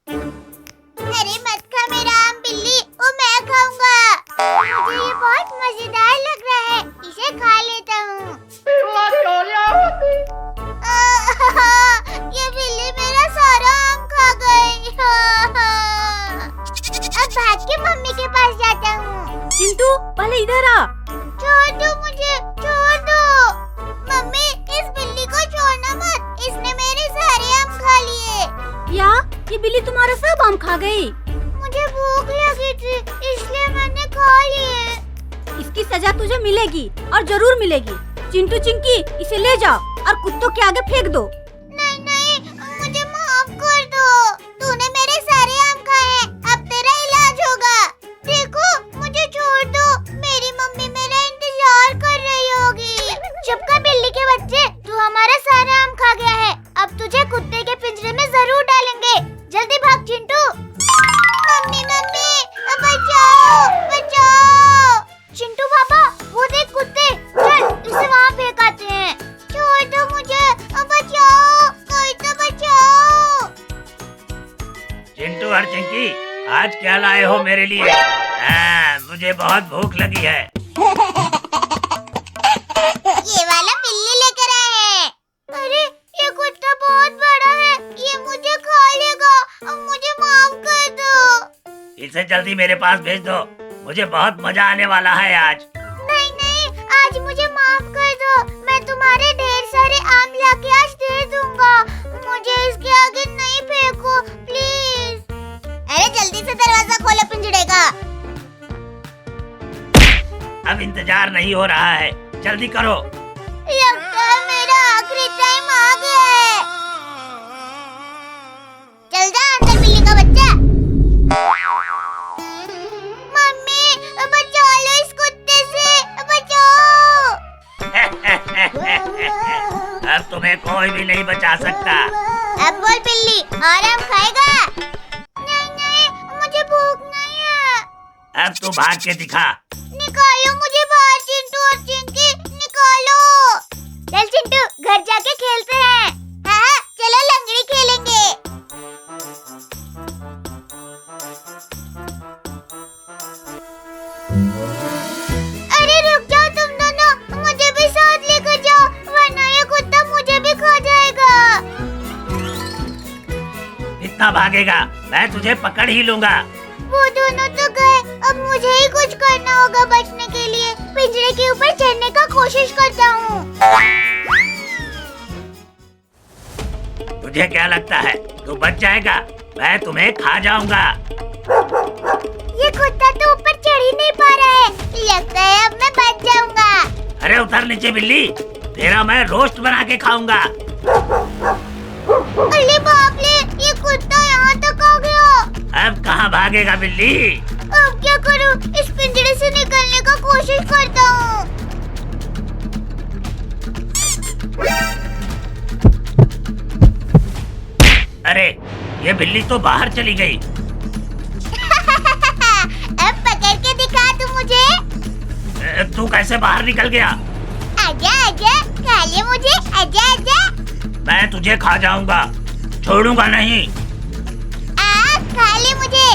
अरे मत खा मेरा आम बिल्ली, वो मैं खाऊंगा। मुझे ये बहुत मजेदार लग रहा है, इसे खा लेता हूँ। ये बिल्ली मेरा सारा आम खा गई। अब भाग के मम्मी के पास जाता हूँ। चिंटू पहले इधर आ। छोड़ दो मुझे, छोड़ दो। मम्मी इस बिल्ली को छोड़ना मत, इसने मेरे सारे आम खा लिए। क्या ये बिल्ली तुम्हारा सब आम खा गई? मुझे भूख लगी थी इसलिए मैंने खा लिए। इसकी सजा तुझे मिलेगी और जरूर मिलेगी। चिंटू चिंकी इसे ले जाओ और कुत्तों के आगे फेंक दो। नहीं नहीं, मुझे माफ कर दो। तूने मेरे सारे आम खाए हैं, अब तेरा इलाज होगा। देखो मुझे छोड़ दो, मेरी मम्मी मेरा इंतजार कर रही होगी। चुप कर बिल्ली के बच्चे, तू हमारा सारा आम खा गया है। अब तुझे कुत्ते के पिंजरे में जरूर डालेंगे। जल्दी भाग चिंटू। मम्मी मम्मी बचाओ बचाओ। चिंटू पापा वो देख कुत्ते, चल इसे वहाँ फेंक आते हैं। छोड़ दो मुझे, बचाओ, कोई तो बचाओ। चिंटू और चिंकी आज क्या लाए हो मेरे लिए? मुझे बहुत भूख लगी है। ये वाला बिल्ली लेकर आए हैं। अरे ये कुत्ता बहुत बड़ा है, ये मुझे खा लेगा। अब मुझे माफ कर दो। इसे जल्दी मेरे पास भेज दो, मुझे बहुत मजा आने वाला है आज। नहीं नहीं, आज मुझे माफ कर दो। मैं तुम्हारे ढेर सारे आम लाके आज दे दूंगा। मुझे इसके आगे नहीं फेंको प्लीज। अरे जल्दी से दरवाजा खोलो पिंजड़े का। अब इंतजार नहीं हो रहा है, जल्दी करो। लगता है मेरा आखिरी टाइम आ गया है। चल जा अंदर बिल्ली का बच्चा। मम्मी बचा लो इस कुत्ते से, बचाओ। अब तुम्हें कोई भी नहीं बचा सकता। अब बोल बिल्ली, और आम खाएगा? नहीं नहीं, मुझे भूख नहीं है। अब तू भाग के दिखा। निकालो मुझे बाहर चिंटू और चिंकी, निकालो। चल चिंटू घर जाके खेलते हैं। हाँ चलो लंगड़ी खेलेंगे। अरे रुक जाओ तुम दोनों, मुझे भी साथ लेकर जाओ, वरना ये कुत्ता मुझे भी खा जाएगा। इतना भागेगा, मैं तुझे पकड़ ही लूंगा। वो दोनों तो गए, अब मुझे ही कुछ करना होगा बचने के लिए। पिंजरे के ऊपर चढ़ने का कोशिश करता हूँ। तुझे क्या लगता है तू बच जाएगा? मैं तुम्हें खा जाऊंगा। ये कुत्ता तो ऊपर चढ़ ही नहीं पा रहा है, लगता है अब मैं बच जाऊंगा। अरे उतर नीचे बिल्ली, तेरा मैं रोस्ट बना के खाऊंगा। अरे बाप रे, ये कुत्ता यहाँ तक आ गया। अब कहाँ भागेगा बिल्ली? अब क्या करूँ? इस पिंजरे से निकलने का कोशिश करता हूँ। अरे ये बिल्ली तो बाहर चली गई। अब पकड़ के दिखा तू मुझे। तू कैसे बाहर निकल गया? आजा आजा, खा ले मुझे, आजा आजा। मैं तुझे खा जाऊंगा, छोड़ूंगा नहीं। खा ले मुझे,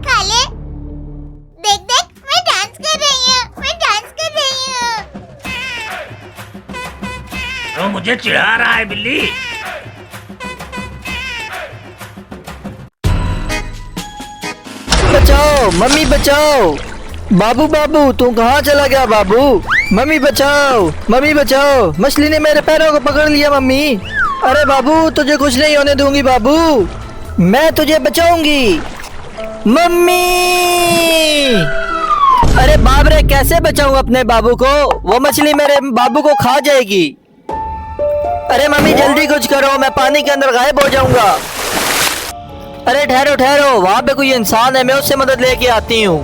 खा ले। देख देख, मैं डांस कर रही हूँ, मैं डांस कर रही हूँ। तो मुझे चिढ़ा रहा है बिल्ली। बचाओ मम्मी बचाओ। बाबू बाबू तू कहाँ चला गया बाबू? मम्मी बचाओ, मम्मी बचाओ, मछली ने मेरे पैरों को पकड़ लिया मम्मी। अरे बाबू तुझे कुछ नहीं होने दूंगी बाबू, मैं तुझे बचाऊंगी मम्मी। अरे बाप रे, कैसे बचाऊं अपने बाबू को? वो मछली मेरे बाबू को खा जाएगी। अरे मम्मी जल्दी कुछ करो, मैं पानी के अंदर गायब हो जाऊंगा। अरे ठहरो ठहरो, वहाँ पे कोई इंसान है, मैं उससे मदद लेके आती हूँ।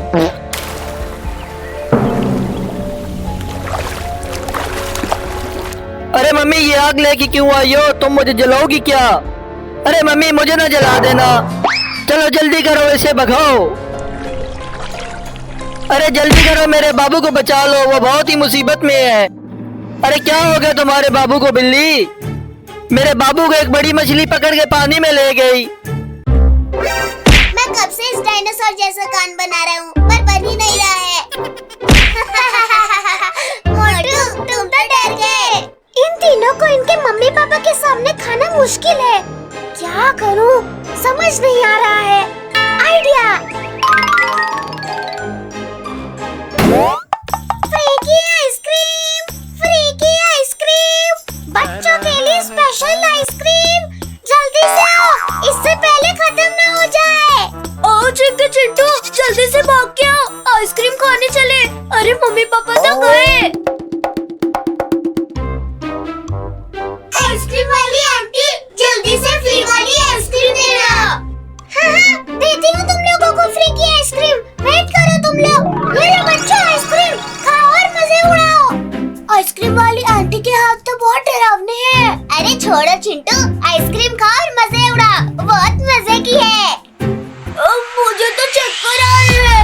अरे मम्मी ये आग लेके क्यों आई हो? तुम मुझे जलाओगी क्या? अरे मम्मी मुझे ना जला देना, चलो जल्दी करो, इसे भगाओ। अरे जल्दी करो, मेरे बाबू को बचा लो, वो बहुत ही मुसीबत में है। अरे क्या हो गया तुम्हारे बाबू को बिल्ली? मेरे बाबू को एक बड़ी मछली पकड़ के पानी में ले गई। डायनासोर जैसा कान बना रहा हूँ, पर बन ही नहीं रहा है। मोटू, तुम तो डर गए। इन तीनों को इनके मम्मी पापा के सामने खाना मुश्किल है। क्या करूँ, समझ नहीं आ रहा है। आइडिया। फ्री की आइसक्रीम, फ्री की आइसक्रीम, बच्चों के लिए स्पेशल आइसक्रीम। जल्दी से आओ, इससे पहले खत्म ना हो जाए। आओ चिंटू चिंटू, जल्दी से भाग के आओ, आइसक्रीम खाने चले। अरे मम्मी पापा तो गए। आइसक्रीम वाली आंटी, जल्दी से फ्री वाली आइसक्रीम देना। हाँ, देती हूँ तुम लोगों को फ्री की आइसक्रीम। वेट करो तुम लोग। ये लो बच्चों आइसक्रीम, खाओ और मजे उड़ाओ। आइसक्रीम वाली आंटी के हाथ तो बहुत डरावने हैं। अरे छोड़ो चिंटू, आइसक्रीम खाओ और मजे उड़ा, बहुत मजे की है। मुझे तो चक्कर आ रहे हैं,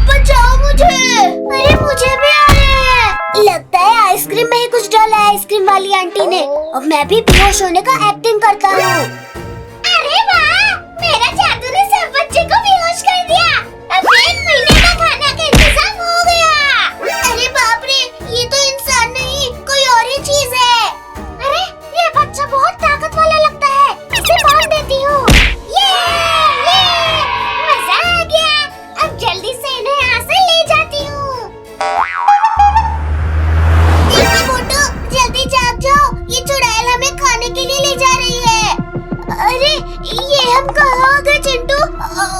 बचाओ मुझे। अरे मुझे भी आ रहे हैं। लगता है आइसक्रीम में ही कुछ डाला है आइसक्रीम वाली आंटी ने। अब मैं भी बेहोश होने का एक्टिंग करता हूँ। अरे वाह, मेरा जादू ने सब बच्चे को बेहोश कर दिया। अब 1 महीने का खाना का इंतजाम हो गया। अरे बाप रे, ये तो इंसान नहीं, कोई और ही चीज है। अरे ये बच्चा बहुत ताकत वाला लगता है, इसे बांध देती हूँ। ये मजा आ गया। अब जल्दी से इन्हें यहाँ से ले जाती हूँ। मोटू, जल्दी जाग जाओ, ये चुड़ैल हमें खाने के लिए ले जा रही है। अरे ये हम कहाँ आ गए चिंटू?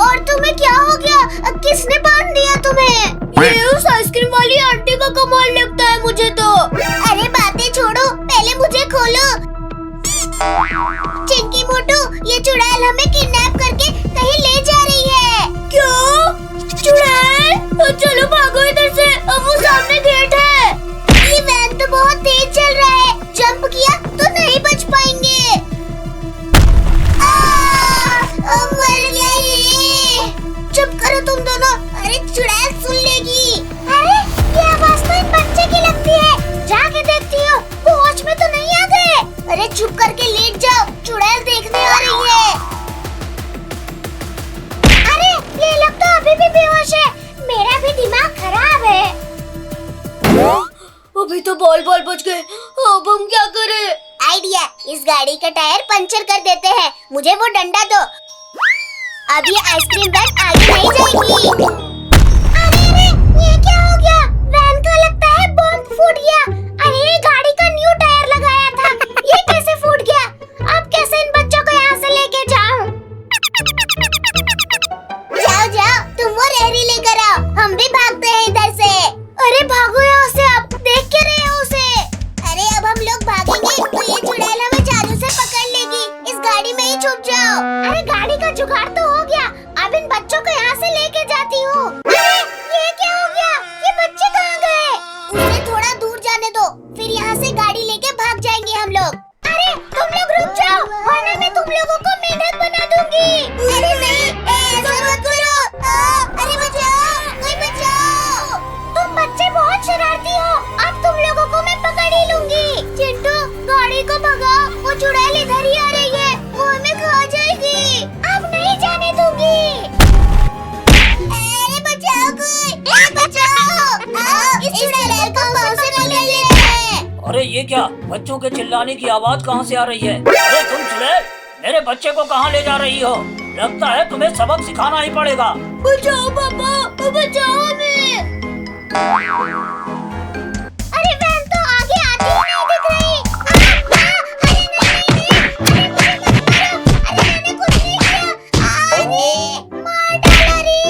और तुम्हें क्या हो गया? किसने बांध दिया तुम्हें? ये उस आइसक्रीम वाली आंटी का कमाल लगता है मुझे तो। अरे बातें छोड़ो, पहले मुझे खोलो। चिंकी मोटू, ये चुड़ैल हमें किडनैप करके कहीं ले जा रही है। क्या? चुड़ैल? चलो भागो इधर से, अब वो सामने गेट है। ये वैन तो बहुत तेज चल रहा है, जंप किया तो नहीं बच पाएंगे। मर गया ये। चुप करो तुम दोनों, अरे चुड़ैल सुन लेगी। अरे ये आवाज तो इन बच्चे की लगती है, जाके देखती हूँ, वो होश में तो नहीं आ गए। अरे चुप करके लेट जाओ, चुड़ैल देखने आ रही है। अरे ये लोग तो अभी भी बेहोश है, मेरा भी दिमाग खराब है। अभी तो बॉल बच गए, अब हम क्या करें? आइडिया, इस गाड़ी का टायर पंचर कर देते हैं। मुझे वो डंडा दो। अब ये आइसक्रीम वैन आगे नहीं जाएगी। अरे ये क्या हो गया? वैन का लगता है बॉम्ब फूट गया। अरे गाड़ी का न्यू टायर लगाया था, ये कैसे फूट गया? अब कैसे इन बच्चों को यहाँ से लेके जाऊं? जाओ, तुम वो रेहड़ी लेकर आओ, हम भी भागते हैं इधर से। अरे भागो यहाँ से, आप देख के रहे हो उसे। अरे अब हम लोग भागेंगे तो ये चुड़ैल हमें जादू से पकड़ लेगी। इस गाड़ी में ही छुप जाओ। अरे गाड़ी का जुगाड़ तो हो गया, अब इन बच्चों को यहाँ से लेके जाती हूँ। अरे ये क्या हो गया? ये बच्चे कहाँ गए? उन्हें थोड़ा दूर जाने दो, फिर यहाँ से गाड़ी लेके भाग जाएंगे हम लोग। अरे तुम लोग रुक जाओ, वरना मैं तुम लोगों को मेढक बना दूंगी। अरे नहीं, ऐसा मत करो। अरे बचाओ, कोई बचाओ। तुम बच्चे बहुत शरारती हो, अब तुम लोगों को मैं पकड़ ही लूंगी। चिंटू, गाड़ी को भगाओ, वो चुड़ैल इधर ही आ रही है, वो हमें खा जाएगी। अब नहीं जाने दूंगी। अरे बचाओ कोई, अरे बचाओ। इस चुड़ैल को पाँव से पकड़ लेते हैं। अरे ये क्या, बच्चों के चिल्लाने की आवाज कहाँ से आ रही है? अरे तुम चुड़ैल, मेरे बच्चे को कहाँ ले जा रही हो? लगता है तुम्हें सबक सिखाना ही पड़ेगा। बचाओ पापा, बचाओ हमें। अरे वैन तो आगे आती ही नहीं दिख रही। अरे मैंने कुछ नहीं किया। अरे मार डाला रे।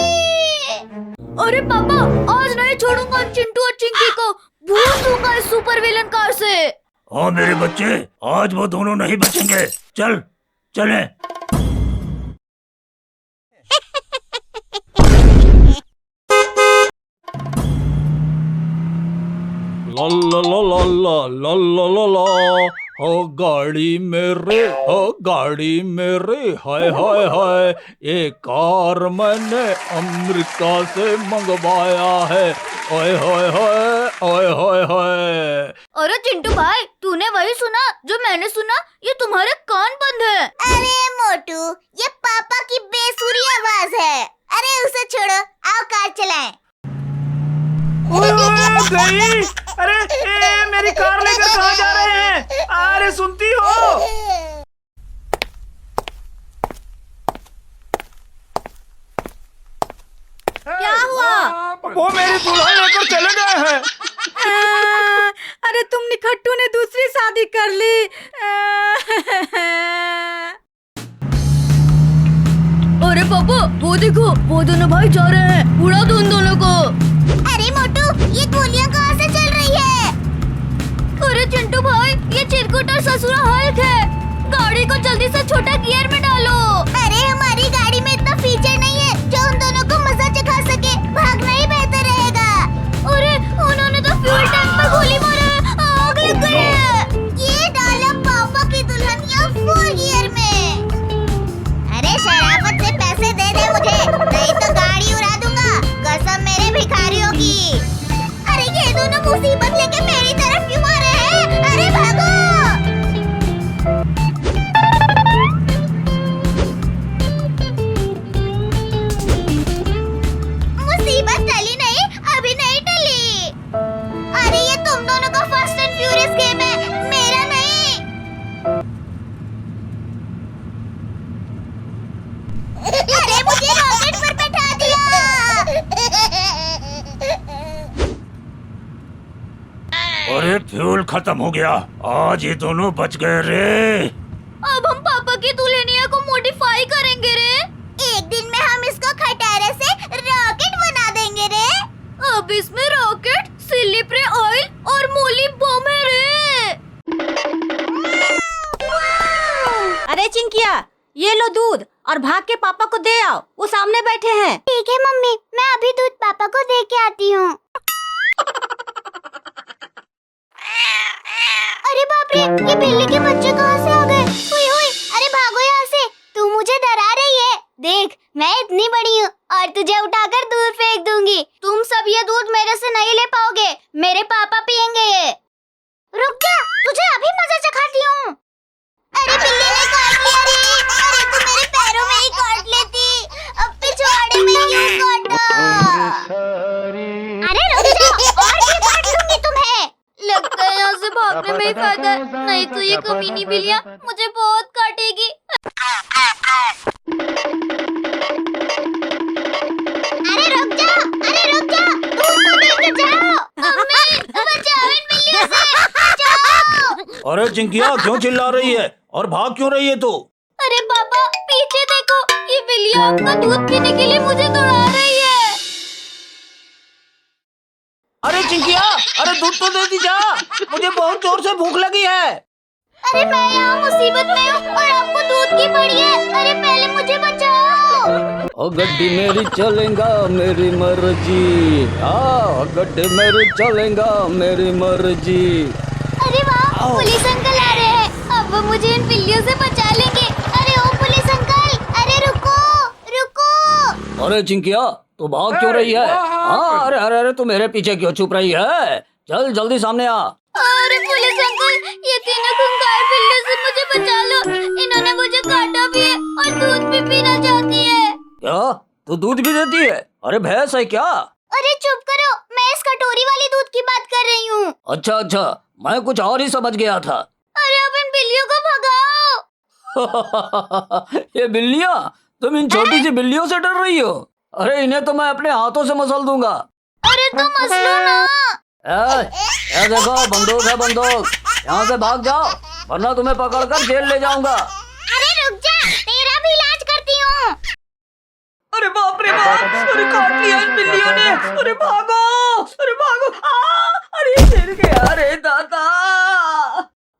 अरे पापा, आज नहीं छोड़ूंगा चिंटू और चिंकी को, भूल दूंगा इस सुपर विलन कार से। हाँ मेरे बच्चे, आज वो दोनों नहीं बचेंगे। चलें। ला ला ला ला ला ला ला ला ला हो गाड़ी मेरे हाय हाय हाय, ये कार मैंने अमेरिका से मंगवाया है। ओए होए होए ओए होए होए। अरे चिंटू भाई, तूने वही सुना जो मैंने सुना? ये तुम्हारे कान बंद है। अरे मोटू, ये पापा की बेसुरी आवाज है। अरे उसे छोड़ो, आओ कार चलाएं। गई। अरे मेरी कार लेकर कहाँ जा रहे हैं? अरे सुनती हो? क्या हुआ? वो मेरी दुल्हन लेकर चले गए हैं। अरे तुम निखट्टू ने दूसरी शादी कर ली। अरे पापा, वो देखो, वो दोनों भाई जा रहे हैं। उड़ा दो उन दोनों को। अरे मोटू, ये गोलियां कहाँ से चल रही है? अरे चिंटू भाई, ये चिरकुट और ससुरा हल्क है। गाड़ी को जल्दी से छोटा गियर में डालो। अरे हमारी गाड़ी में इतना फीचर नहीं है जो उन दोनों को मजा चखा सके। भागना ही बेहतर रहेगा। अरे उन्होंने तो फ्यूल टैंक में गोली मारा है। आग लग गई है। ये डाला पापा की दुल्हनिया फुल गियर में। अरे शराफत से पैसे दे दे मुझे, नहीं तो गाड़ी उड़ा दूंगा। कसम मेरे भिखारियों की। अरे ये दोनों मुसीबत लेके मेरी तरफ क्यों आ रहे हैं? अरे भागो। मुसीबत टली नहीं, अभी नहीं टली। अरे ये तुम दोनों का फास्ट एंड फ्यूरियस गेम है, मेरा नहीं। अरे मुझे रॉकेट पर बैठा दिया। अरे फ्यूल खत्म हो गया। आज ये दोनों बच गए रे। अब हम पापा की दुल्हनिया को मॉडिफाई करेंगे रे। एक दिन में हम इसको खटारे से रॉकेट बना देंगे रे। अब इसमें रॉकेट, सिल्ली ऑयल और मूली बम है रे। अरे चिंकिया, ये लो दूध और भाग के पापा को दे आओ। वो सामने बैठे हैं। ठीक है मम्मी, मैं अभी दूध पापा को दे के आती हूँ। अरे बाप रे, ये बिल्ली के बच्चे कहाँ से आ गए? हुई हुई, अरे भागो यहाँ से। तू मुझे डरा रही है। देख, मैं इतनी बड़ी हूँ और तुझे उठाकर दूर फेंक दूंगी। तुम सब ये दूध मेरे से नहीं ले पाओगे। मेरे पापा पियेंगे ये। रुक जा, तुझे अभी मजा चखाती हूँ। अरे बिल्ली ने काट लिया रे। अरे तू मेरे पैरों में ही काट लेती, अब पिछवाड़े में क्यों काटा? अरे रुक जा, और भी काट दूंगी तुम्हें। लगता है यहाँ से भागने में ही फायदा है, नहीं तो ये कमीनी बिल्लियाँ मुझे बहुत काटेगी। अरे रुक जा, दूध तो लेके जाओ। अम्मी, बचाओ इन बिल्लियों से, बचाओ। अरे चिंकिया, क्यों चिल्ला रही है और भाग क्यों रही है तू? अरे पापा, पीछे देखो, ये बिल्लियाँ आपका दूध पीने के लिए मुझे दौड़ा रही है। अरे चिंकिया, अरे दूध तो दे दी जा। मुझे बहुत जोर से भूख लगी है। अरे मैं यहाँ मुसीबत में हूँ और आपको दूध की पड़ी है। अरे पहले मुझे बचाओ। ओ गड्डी मेरी चलेगा मेरी मर्जी। गड्डी मेरी चलेगा मेरी मर्जी। अरे वाह, पुलिस अंकल आ रहे हैं। अब वो मुझे इन बिल्लियों से बचा लेंगे। अरे ओ पुलिस अंकल, अरे रुको रुको। अरे चिंकिया, तू भाग क्यों रही है? हाँ, अरे अरे अरे, तू मेरे पीछे क्यों छुप रही है? चल जल्दी सामने आ। अरे पुलिस अंकल, ये तीनों खूंखार बिल्लियों से मुझे बचा लो। इन्होंने मुझे काटा भी है और दूध भी पीना चाहती है। क्या तू दूध भी देती है? अरे भैंस है क्या? अरे चुप करो, मैं इस कटोरी वाली दूध की बात कर रही हूँ। अच्छा अच्छा, मैं कुछ और ही समझ गया था। अरे अब इन बिल्लियों को भगाओ। ये बिल्लियाँ, तुम इन छोटी सी बिल्लियों से डर रही हो? अरे इन्हें तो मैं अपने हाथों से मसल दूंगा। अरे तुम मसलो ना। ए देखो, बंदूक है बंदूक। यहाँ से भाग जाओ वरना तुम्हें पकड़कर जेल ले जाऊंगा। अरे रुक जा, तेरा भी इलाज करती हूँ। अरे बाप रे बाप, अरे काट लिया इन बिल्लियों ने। अरे भागो, अरे भागो। अरे गिर गया रे दादा।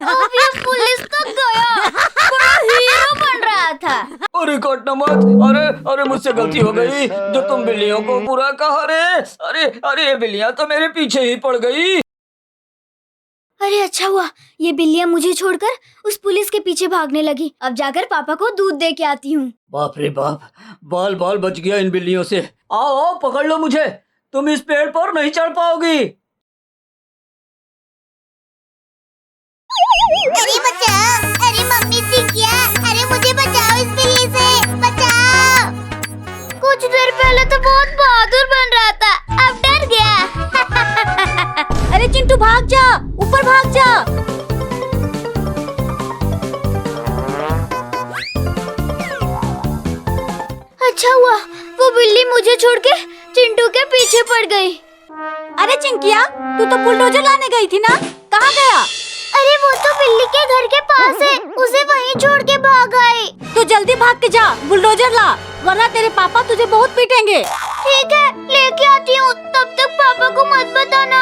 अब ये पुलिस तक गया, बड़ा हीरो बन रहा था। अरे काटना मत। अरे अरे मुझसे गलती हो गई जो तुम बिल्लियों को बुरा कहा रे। अरे अरे ये बिल्लियाँ तो मेरे पीछे ही पड़ गई। अरे अच्छा हुआ, ये बिल्लियाँ मुझे छोड़कर उस पुलिस के पीछे भागने लगी। अब जाकर पापा को दूध दे के आती हूँ। बाप रे बाप, बाल बाल बच गया इन बिल्लियों से। आओ आओ, पकड़ लो मुझे, तुम इस पेड़ पर नहीं चढ़ पाओगी। अरे बचाओ, अरे मम्मी चिंकिया, अरे मुझे बचाओ इस बिल्ली से, बचाओ। कुछ देर पहले तो बहुत बहादुर बन रहा था, अब डर गया। अरे चिंटू भाग जा, ऊपर भाग जा। अच्छा हुआ वो बिल्ली मुझे छोड़ के चिंटू के पीछे पड़ गई। अरे चिंकिया, तू तो बुलडोजर लाने गई थी ना, कहाँ गया? अरे वो तो बिल्ली के घर के पास है, उसे वहीं छोड़ के भाग गई। तो जल्दी भाग के जा, बुलडोजर ला, वरना तेरे पापा तुझे बहुत पीटेंगे। ठीक है, लेके आती हूँ, तब तक पापा को मत बताना।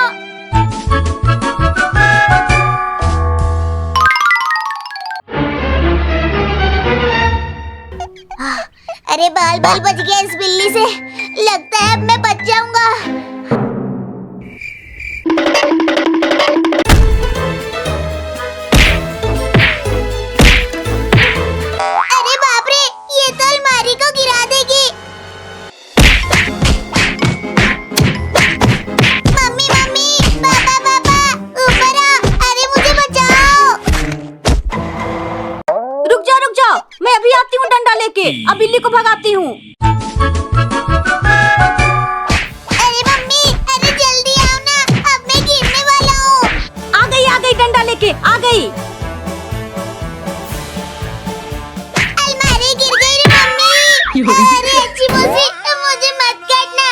अरे बाल बाल बच गया इस बिल्ली से, लगता है अब मैं बच जाऊंगा। अरे बाप रे, ये तो अलमारी को गिरा देगी। मम्मी मम्मी, पापा पापा, ऊपर आ, अरे मुझे बचाओ। रुक जा, मैं अभी आती हूँ डंडा लेके, अब बिल्ली को भगाती हूँ। अरे मम्मी, अरे जल्दी आओ ना, अब मैं गिरने वाला हूँ। आ गई डंडा लेके, आ गई। अलमारी गिर गई रे मम्मी। अरे अच्छी मौसी, मुझे मत काटना,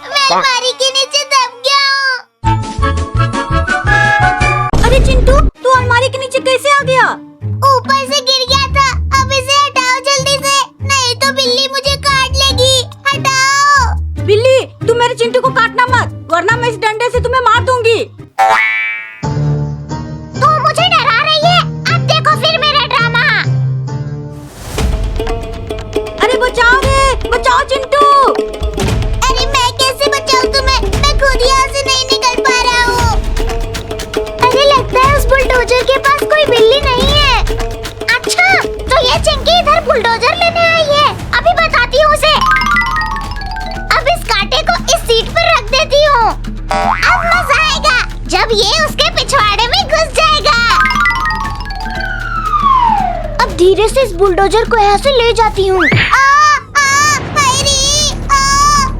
मैं अलमारी के नीचे दब गया हूँ। अरे चिंटू, तू अलमारी के नीचे कैसे आ गया? ऊपर से गिर गया था, अब इसे हटाओ जल्दी से, नहीं तो बिल्ली मुझे काट लेगी। हटाओ। बिल्ली, तू मेरे चिंटू को काटना मत, वरना मैं इस डंडे से तुम्हें मार दूंगी। तू मुझे डरा रही है, अब देखो फिर मेरा ड्रामा। अरे बचाओ रे, बचाओ चिंटू। अरे मैं कैसे बचाऊं तुम्हें, मैं खुद यहाँ से नहीं निकल पा रहा हूँ। अरे लगता है उस बुलडोजर के पास कोई बिल्ली नहीं है। अच्छा, तो ये चिंकी इधर बुलडोजर लेने आई है, अभी बताती हूँ उसे। अब इस कांटे को इस सीट पर रख देती हूँ, अब मजा आएगा जब ये उसके पिछवाड़े में घुस जाएगा। अब धीरे से इस बुलडोजर को यहाँ से ले जाती हूँ।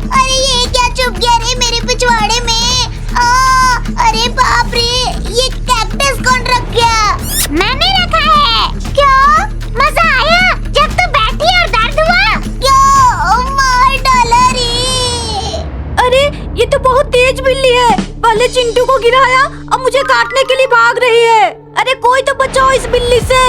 अरे ये क्या चुप गया रे मेरे पिछवाड़े में। अरे बाप रे, ये कैक्टस कौन रख गया? मैंने रखा है। क्या मजा आया जब तू बैठी और दर्द हुआ? क्यों मार डाला रे? अरे ये तो बहुत तेज बिल्ली है, पहले चिंटू को गिराया, अब मुझे काटने के लिए भाग रही है। अरे कोई तो बचाओ इस बिल्ली से।